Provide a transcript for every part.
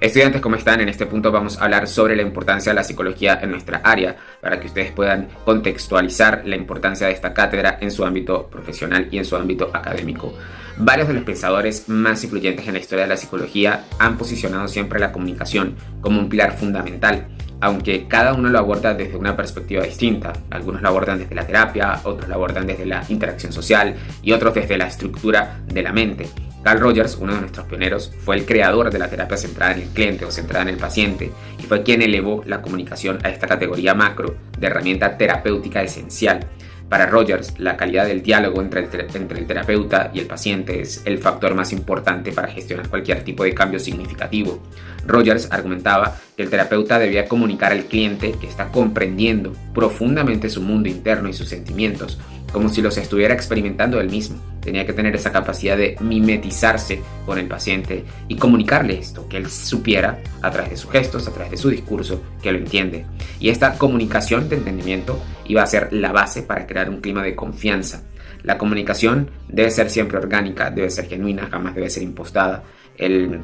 Estudiantes, ¿cómo están? En este punto vamos a hablar sobre la importancia de la psicología en nuestra área, para que ustedes puedan contextualizar la importancia de esta cátedra en su ámbito profesional y en su ámbito académico. Varios de los pensadores más influyentes en la historia de la psicología han posicionado siempre la comunicación como un pilar fundamental, aunque cada uno lo aborda desde una perspectiva distinta. Algunos lo abordan desde la terapia, otros lo abordan desde la interacción social y otros desde la estructura de la mente. Carl Rogers, uno de nuestros pioneros, fue el creador de la terapia centrada en el cliente o centrada en el paciente y fue quien elevó la comunicación a esta categoría macro de herramienta terapéutica esencial. Para Rogers, la calidad del diálogo entre el terapeuta y el paciente es el factor más importante para gestionar cualquier tipo de cambio significativo. Rogers argumentaba que el terapeuta debía comunicar al cliente que está comprendiendo profundamente su mundo interno y sus sentimientos, como si los estuviera experimentando él mismo. Tenía que tener esa capacidad de mimetizarse con el paciente y comunicarle esto, que él supiera a través de sus gestos, a través de su discurso, que lo entiende. Y esta comunicación de entendimiento iba a ser la base para crear un clima de confianza. La comunicación debe ser siempre orgánica, debe ser genuina, jamás debe ser impostada. El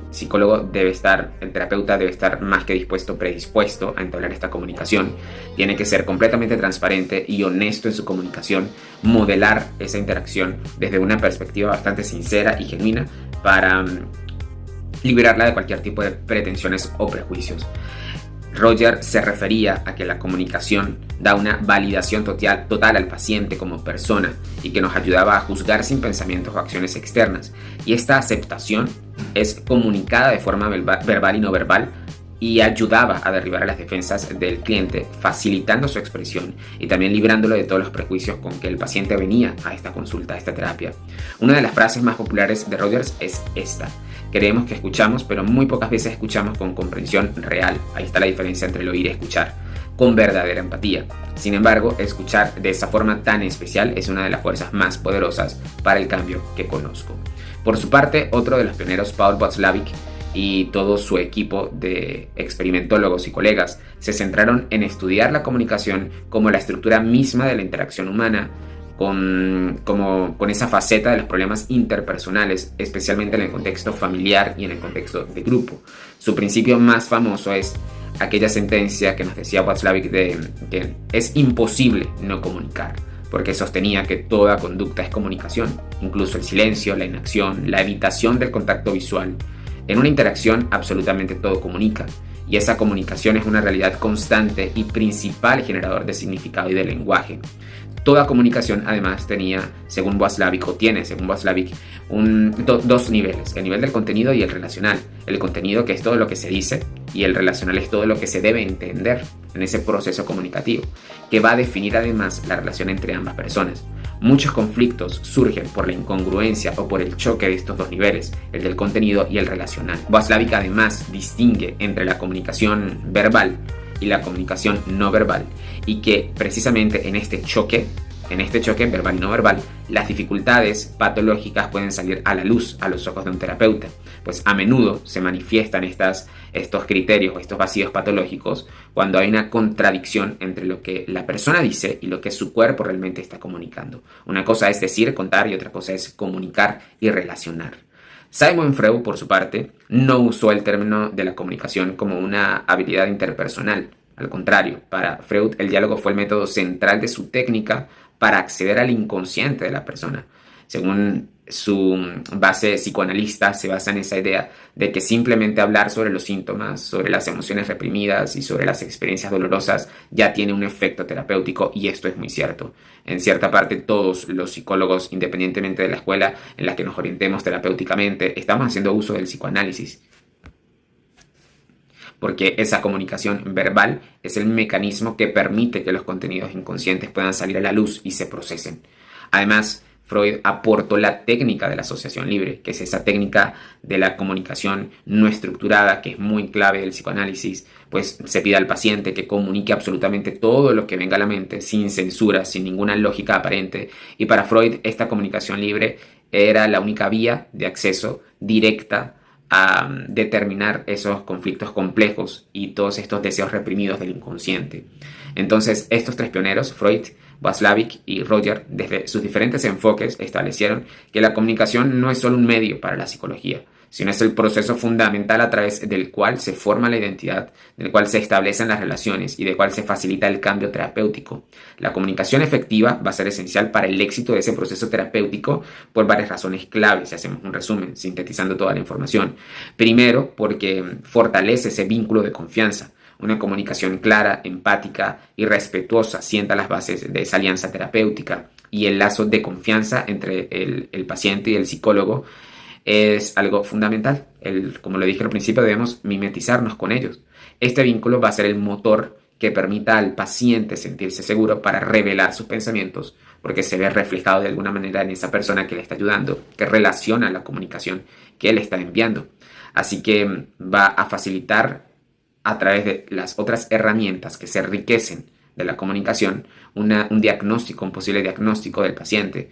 terapeuta debe estar más que predispuesto a entablar esta comunicación. Tiene que ser completamente transparente y honesto en su comunicación, modelar esa interacción desde una perspectiva bastante sincera y genuina para liberarla de cualquier tipo de pretensiones o prejuicios. Roger se refería a que la comunicación da una validación total al paciente como persona y que nos ayudaba a juzgar sin pensamientos o acciones externas. Y esta aceptación es comunicada de forma verbal y no verbal y ayudaba a derribar las defensas del cliente, facilitando su expresión y también librándolo de todos los prejuicios con que el paciente venía a esta consulta, a esta terapia. Una de las frases más populares de Rogers es esta: creemos que escuchamos, pero muy pocas veces escuchamos con comprensión real. Ahí está la diferencia entre el oír y escuchar, con verdadera empatía. Sin embargo, escuchar de esa forma tan especial es una de las fuerzas más poderosas para el cambio que conozco. Por su parte, otro de los pioneros, Paul Watzlawick, y todo su equipo de experimentólogos y colegas se centraron en estudiar la comunicación como la estructura misma de la interacción humana, con esa faceta de los problemas interpersonales, especialmente en el contexto familiar y en el contexto de grupo. Su principio más famoso es aquella sentencia que nos decía Watzlawick de que es imposible no comunicar, porque sostenía que toda conducta es comunicación, incluso el silencio, la inacción, la evitación del contacto visual. En una interacción absolutamente todo comunica, y esa comunicación es una realidad constante y principal generador de significado y de lenguaje. Toda comunicación además tiene, según Watzlawick, dos niveles: el nivel del contenido y el relacional. El contenido, que es todo lo que se dice, y el relacional es todo lo que se debe entender en ese proceso comunicativo, que va a definir además la relación entre ambas personas. Muchos conflictos surgen por la incongruencia o por el choque de estos dos niveles, el del contenido y el relacional. Watzlawick además distingue entre la comunicación verbal y la comunicación no verbal, y que precisamente en este choque verbal y no verbal, las dificultades patológicas pueden salir a la luz a los ojos de un terapeuta, pues a menudo se manifiestan estos criterios o estos vacíos patológicos cuando hay una contradicción entre lo que la persona dice y lo que su cuerpo realmente está comunicando. Una cosa es decir, contar, y otra cosa es comunicar y relacionar. Sigmund Freud, por su parte, no usó el término de la comunicación como una habilidad interpersonal. Al contrario, para Freud el diálogo fue el método central de su técnica para acceder al inconsciente de la persona. Según su base psicoanalista, se basa en esa idea de que simplemente hablar sobre los síntomas, sobre las emociones reprimidas y sobre las experiencias dolorosas ya tiene un efecto terapéutico, y esto es muy cierto. En cierta parte, todos los psicólogos, independientemente de la escuela en la que nos orientemos terapéuticamente, estamos haciendo uso del psicoanálisis, porque esa comunicación verbal es el mecanismo que permite que los contenidos inconscientes puedan salir a la luz y se procesen. Además, Freud aportó la técnica de la asociación libre, que es esa técnica de la comunicación no estructurada, que es muy clave del psicoanálisis, pues se pide al paciente que comunique absolutamente todo lo que venga a la mente, sin censura, sin ninguna lógica aparente. Y para Freud, esta comunicación libre era la única vía de acceso directa a determinar esos conflictos complejos y todos estos deseos reprimidos del inconsciente. Entonces, estos tres pioneros, Freud, Watzlawick y Roger, desde sus diferentes enfoques establecieron que la comunicación no es solo un medio para la psicología, sino es el proceso fundamental a través del cual se forma la identidad, del cual se establecen las relaciones y del cual se facilita el cambio terapéutico. La comunicación efectiva va a ser esencial para el éxito de ese proceso terapéutico por varias razones claves, si hacemos un resumen, sintetizando toda la información. Primero, porque fortalece ese vínculo de confianza. Una comunicación clara, empática y respetuosa sienta las bases de esa alianza terapéutica, y el lazo de confianza entre el paciente y el psicólogo es algo fundamental. Como lo dije al principio, debemos mimetizarnos con ellos. Este vínculo va a ser el motor que permita al paciente sentirse seguro para revelar sus pensamientos, porque se ve reflejado de alguna manera en esa persona que le está ayudando, que relaciona la comunicación que él está enviando. Así que va a facilitar, a través de las otras herramientas que se enriquecen de la comunicación, un diagnóstico, un posible diagnóstico del paciente.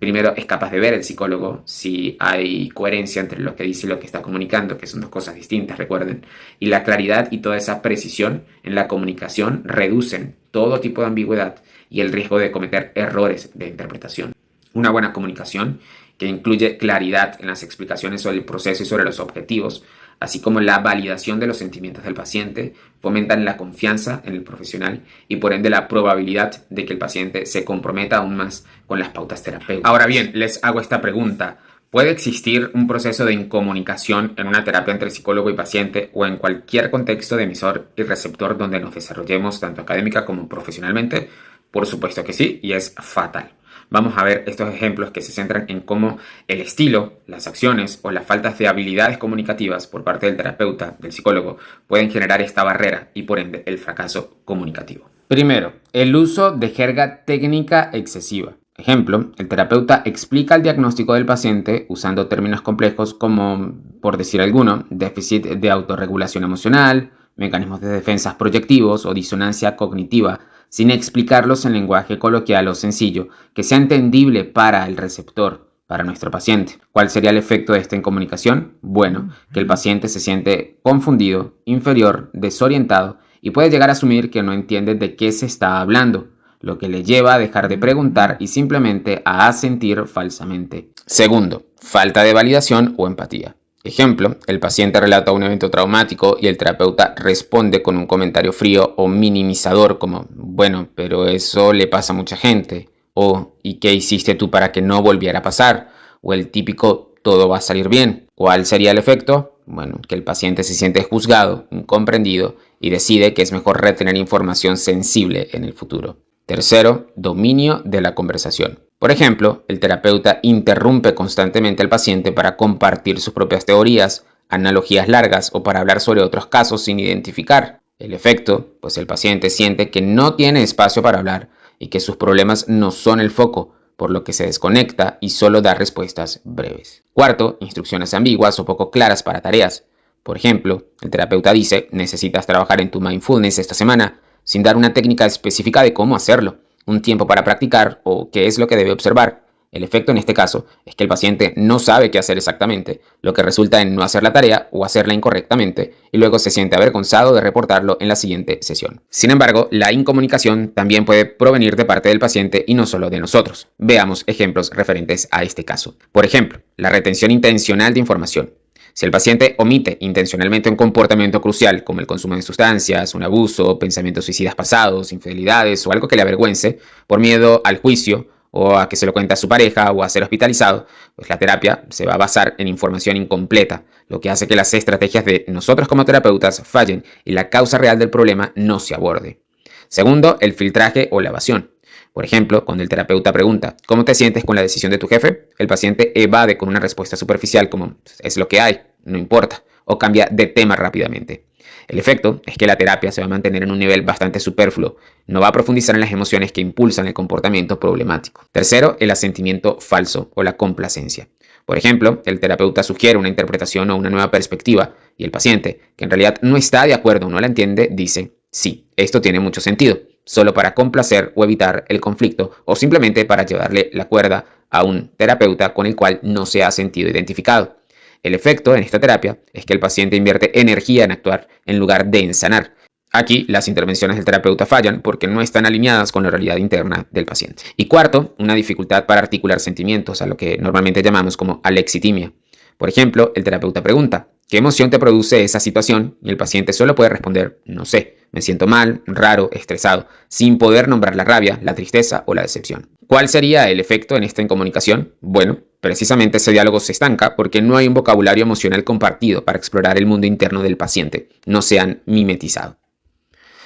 Primero, es capaz de ver el psicólogo si hay coherencia entre lo que dice y lo que está comunicando, que son dos cosas distintas, recuerden. Y la claridad y toda esa precisión en la comunicación reducen todo tipo de ambigüedad y el riesgo de cometer errores de interpretación. Una buena comunicación que incluye claridad en las explicaciones sobre el proceso y sobre los objetivos, así como la validación de los sentimientos del paciente, fomentan la confianza en el profesional y por ende la probabilidad de que el paciente se comprometa aún más con las pautas terapéuticas. Ahora bien, les hago esta pregunta. ¿Puede existir un proceso de incomunicación en una terapia entre psicólogo y paciente o en cualquier contexto de emisor y receptor donde nos desarrollemos tanto académica como profesionalmente? Por supuesto que sí, y es fatal. Vamos a ver estos ejemplos que se centran en cómo el estilo, las acciones o las faltas de habilidades comunicativas por parte del terapeuta, del psicólogo, pueden generar esta barrera y por ende el fracaso comunicativo. Primero, el uso de jerga técnica excesiva. Ejemplo, el terapeuta explica el diagnóstico del paciente usando términos complejos como, por decir alguno, déficit de autorregulación emocional, mecanismos de defensa proyectivos o disonancia cognitiva, sin explicarlos en lenguaje coloquial o sencillo, que sea entendible para el receptor, para nuestro paciente. ¿Cuál sería el efecto de esta incomunicación? Bueno, que el paciente se siente confundido, inferior, desorientado y puede llegar a asumir que no entiende de qué se está hablando, lo que le lleva a dejar de preguntar y simplemente a asentir falsamente. Segundo, falta de validación o empatía. Ejemplo, el paciente relata un evento traumático y el terapeuta responde con un comentario frío o minimizador como, bueno, pero eso le pasa a mucha gente, o ¿y qué hiciste tú para que no volviera a pasar? O el típico, todo va a salir bien. ¿Cuál sería el efecto? Bueno, que el paciente se siente juzgado, incomprendido y decide que es mejor retener información sensible en el futuro. Tercero, dominio de la conversación. Por ejemplo, el terapeuta interrumpe constantemente al paciente para compartir sus propias teorías, analogías largas o para hablar sobre otros casos sin identificar. El efecto, pues el paciente siente que no tiene espacio para hablar y que sus problemas no son el foco, por lo que se desconecta y solo da respuestas breves. Cuarto, instrucciones ambiguas o poco claras para tareas. Por ejemplo, el terapeuta dice, necesitas trabajar en tu mindfulness esta semana, sin dar una técnica específica de cómo hacerlo, un tiempo para practicar o qué es lo que debe observar. El efecto en este caso es que el paciente no sabe qué hacer exactamente, lo que resulta en no hacer la tarea o hacerla incorrectamente y luego se siente avergonzado de reportarlo en la siguiente sesión. Sin embargo, la incomunicación también puede provenir de parte del paciente y no solo de nosotros. Veamos ejemplos referentes a este caso. Por ejemplo, la retención intencional de información. Si el paciente omite intencionalmente un comportamiento crucial como el consumo de sustancias, un abuso, pensamientos suicidas pasados, infidelidades o algo que le avergüence por miedo al juicio o a que se lo cuente a su pareja o a ser hospitalizado, pues la terapia se va a basar en información incompleta, lo que hace que las estrategias de nosotros como terapeutas fallen y la causa real del problema no se aborde. Segundo, el filtraje o la evasión. Por ejemplo, cuando el terapeuta pregunta ¿cómo te sientes con la decisión de tu jefe?, el paciente evade con una respuesta superficial como es lo que hay, no importa, o cambia de tema rápidamente. El efecto es que la terapia se va a mantener en un nivel bastante superfluo, no va a profundizar en las emociones que impulsan el comportamiento problemático. Tercero, el asentimiento falso o la complacencia. Por ejemplo, el terapeuta sugiere una interpretación o una nueva perspectiva y el paciente, que en realidad no está de acuerdo o no la entiende, dice sí, esto tiene mucho sentido, solo para complacer o evitar el conflicto o simplemente para llevarle la cuerda a un terapeuta con el cual no se ha sentido identificado. El efecto en esta terapia es que el paciente invierte energía en actuar en lugar de en sanar. Aquí las intervenciones del terapeuta fallan porque no están alineadas con la realidad interna del paciente. Y cuarto, una dificultad para articular sentimientos, a lo que normalmente llamamos como alexitimia. Por ejemplo, el terapeuta pregunta, ¿qué emoción te produce esa situación? Y el paciente solo puede responder, no sé, me siento mal, raro, estresado, sin poder nombrar la rabia, la tristeza o la decepción. ¿Cuál sería el efecto en esta incomunicación? Bueno, precisamente ese diálogo se estanca porque no hay un vocabulario emocional compartido para explorar el mundo interno del paciente, no se han mimetizado.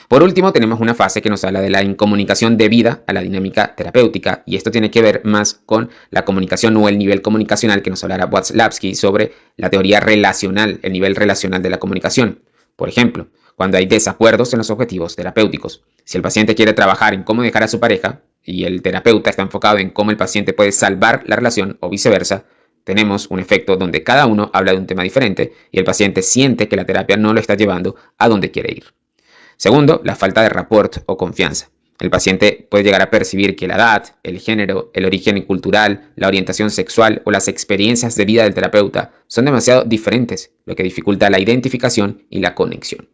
Por último, tenemos una fase que nos habla de la incomunicación debida a la dinámica terapéutica, y esto tiene que ver más con la comunicación o el nivel comunicacional que nos hablará Watzlawick sobre la teoría relacional, el nivel relacional de la comunicación. Por ejemplo, cuando hay desacuerdos en los objetivos terapéuticos. Si el paciente quiere trabajar en cómo dejar a su pareja y el terapeuta está enfocado en cómo el paciente puede salvar la relación o viceversa, tenemos un efecto donde cada uno habla de un tema diferente y el paciente siente que la terapia no lo está llevando a donde quiere ir. Segundo, la falta de rapport o confianza. El paciente puede llegar a percibir que la edad, el género, el origen cultural, la orientación sexual o las experiencias de vida del terapeuta son demasiado diferentes, lo que dificulta la identificación y la conexión.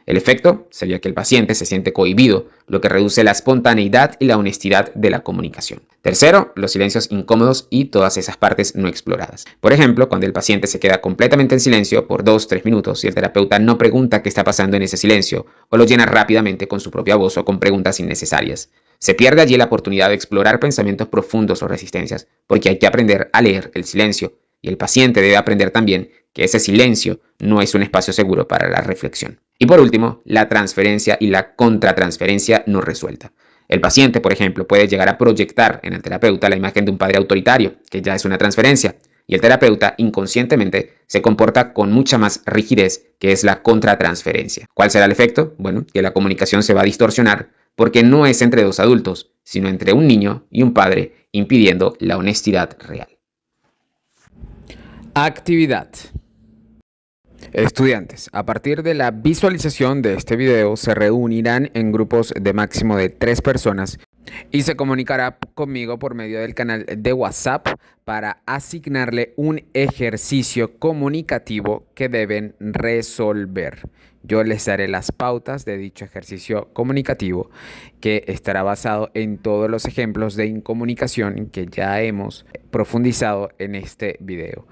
El efecto sería que el paciente se siente cohibido, lo que reduce la espontaneidad y la honestidad de la comunicación. Tercero, los silencios incómodos y todas esas partes no exploradas. Por ejemplo, cuando el paciente se queda completamente en silencio por 2-3 minutos y el terapeuta no pregunta qué está pasando en ese silencio o lo llena rápidamente con su propia voz o con preguntas innecesarias. Se pierde allí la oportunidad de explorar pensamientos profundos o resistencias, porque hay que aprender a leer el silencio, y el paciente debe aprender también que ese silencio no es un espacio seguro para la reflexión. Y por último, la transferencia y la contratransferencia no resuelta. El paciente, por ejemplo, puede llegar a proyectar en el terapeuta la imagen de un padre autoritario, que ya es una transferencia, y el terapeuta inconscientemente se comporta con mucha más rigidez, que es la contratransferencia. ¿Cuál será el efecto? Bueno, que la comunicación se va a distorsionar porque no es entre dos adultos, sino entre un niño y un padre, impidiendo la honestidad real. Actividad. Estudiantes, a partir de la visualización de este video se reunirán en grupos de máximo de 3 personas y se comunicará conmigo por medio del canal de WhatsApp para asignarle un ejercicio comunicativo que deben resolver. Yo les daré las pautas de dicho ejercicio comunicativo, que estará basado en todos los ejemplos de incomunicación que ya hemos profundizado en este video.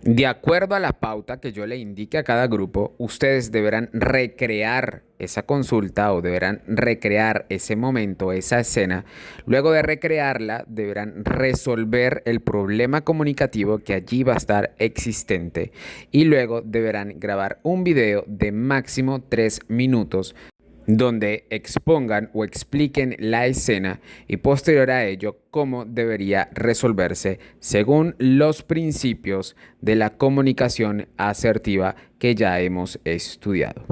De acuerdo a la pauta que yo le indique a cada grupo, ustedes deberán recrear esa consulta o deberán recrear ese momento, esa escena. Luego de recrearla, deberán resolver el problema comunicativo que allí va a estar existente. Y luego deberán grabar un video de máximo 3 minutos donde expongan o expliquen la escena y posterior a ello cómo debería resolverse según los principios de la comunicación asertiva que ya hemos estudiado.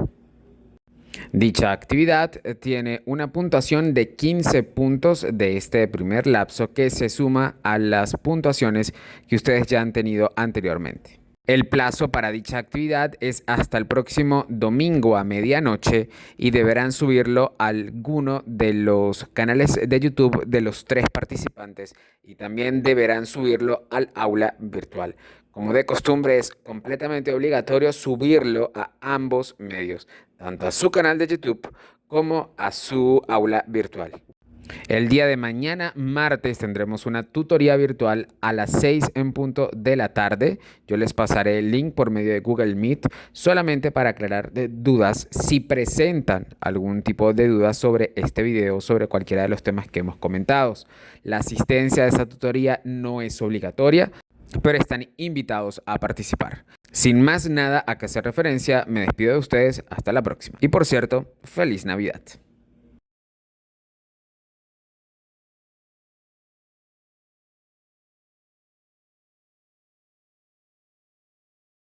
Dicha actividad tiene una puntuación de 15 puntos de este primer lapso que se suma a las puntuaciones que ustedes ya han tenido anteriormente. El plazo para dicha actividad es hasta el próximo domingo a medianoche y deberán subirlo a alguno de los canales de YouTube de los 3 participantes y también deberán subirlo al aula virtual. Como de costumbre, es completamente obligatorio subirlo a ambos medios, tanto a su canal de YouTube como a su aula virtual. El día de mañana, martes, tendremos una tutoría virtual a las 6 en punto de la tarde. Yo les pasaré el link por medio de Google Meet solamente para aclarar dudas si presentan algún tipo de dudas sobre este video, sobre cualquiera de los temas que hemos comentado. La asistencia a esa tutoría no es obligatoria, pero están invitados a participar. Sin más nada a que hacer referencia, me despido de ustedes. Hasta la próxima. Y por cierto, feliz Navidad.